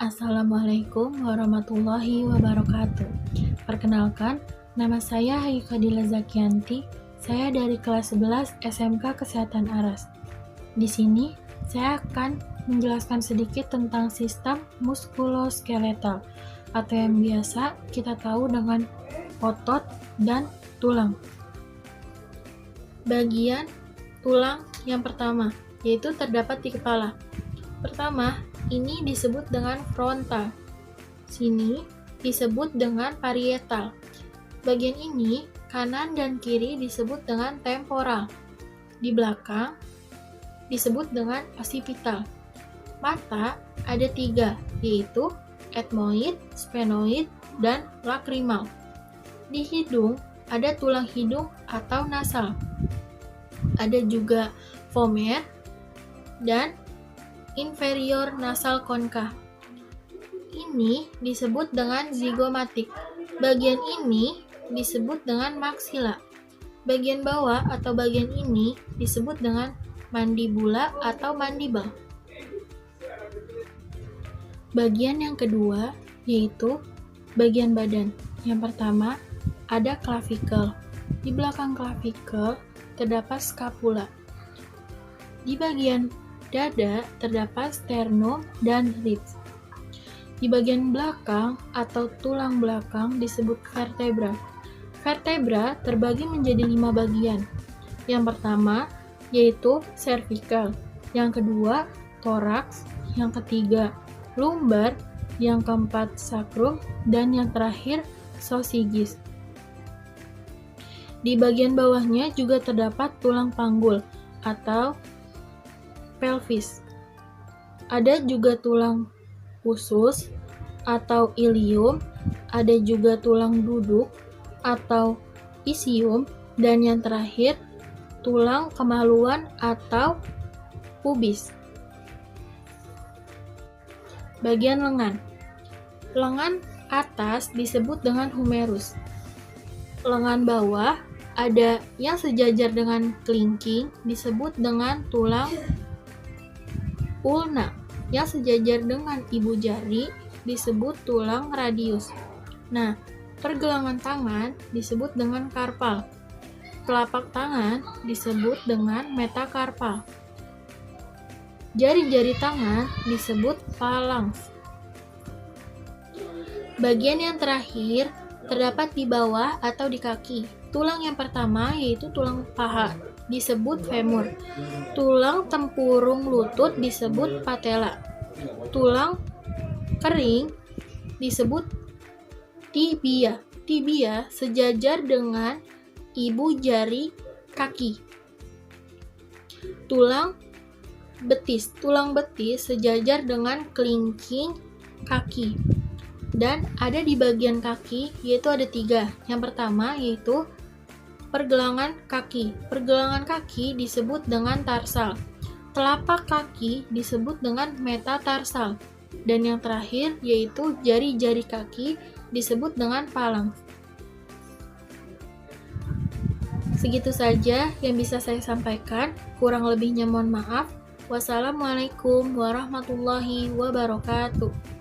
Assalamualaikum warahmatullahi wabarakatuh. Perkenalkan, nama saya Hayu Fadila Zakianti. Saya dari kelas 11 SMK Kesehatan Aras. Di sini, saya akan menjelaskan sedikit tentang sistem muskuloskeletal atau yang biasa kita tahu dengan otot dan tulang. Bagian tulang yang pertama, yaitu terdapat di kepala. Pertama, ini disebut dengan frontal. Sini disebut dengan parietal. Bagian ini, kanan dan kiri disebut dengan temporal. Di belakang disebut dengan occipital. Mata ada 3, yaitu ethmoid, sphenoid, dan lacrimal. Di hidung ada tulang hidung atau nasal. Ada juga vomer dan inferior nasal concha. Ini disebut dengan zygomatic. Bagian ini disebut dengan maxilla. Bagian bawah atau bagian ini disebut dengan mandibula atau mandible. Bagian yang kedua yaitu bagian badan. Yang pertama ada clavicle. Di belakang clavicle terdapat scapula. Di bagian dada terdapat sternum dan ribs. Di bagian belakang atau tulang belakang disebut vertebra. Vertebra terbagi menjadi 5 bagian. Yang pertama yaitu cervical, yang kedua thorax, yang ketiga lumbar, yang keempat sacrum, dan yang terakhir sophagis. Di bagian bawahnya juga terdapat tulang panggul atau pelvis. Ada juga tulang usus atau ilium, ada juga tulang duduk atau isium, dan yang terakhir tulang kemaluan atau pubis. Bagian lengan. Lengan atas disebut dengan humerus. Lengan bawah ada yang sejajar dengan kelingking disebut dengan tulang ulna. Yang sejajar dengan ibu jari disebut tulang radius. Nah, pergelangan tangan disebut dengan karpal. Telapak tangan disebut dengan metakarpal. Jari-jari tangan disebut phalanx. Bagian yang terakhir terdapat di bawah atau di kaki. Tulang yang pertama yaitu tulang paha, disebut femur. Tulang tempurung lutut disebut patella. Tulang kering disebut tibia. Tibia sejajar dengan ibu jari kaki. Tulang betis. Tulang betis sejajar dengan kelingking kaki. Dan ada di bagian kaki yaitu ada 3. Yang pertama yaitu pergelangan kaki. Pergelangan kaki disebut dengan tarsal. Telapak kaki disebut dengan metatarsal. Dan yang terakhir yaitu jari-jari kaki disebut dengan phalanx. Segitu saja yang bisa saya sampaikan. Kurang lebihnya mohon maaf. Wassalamualaikum warahmatullahi wabarakatuh.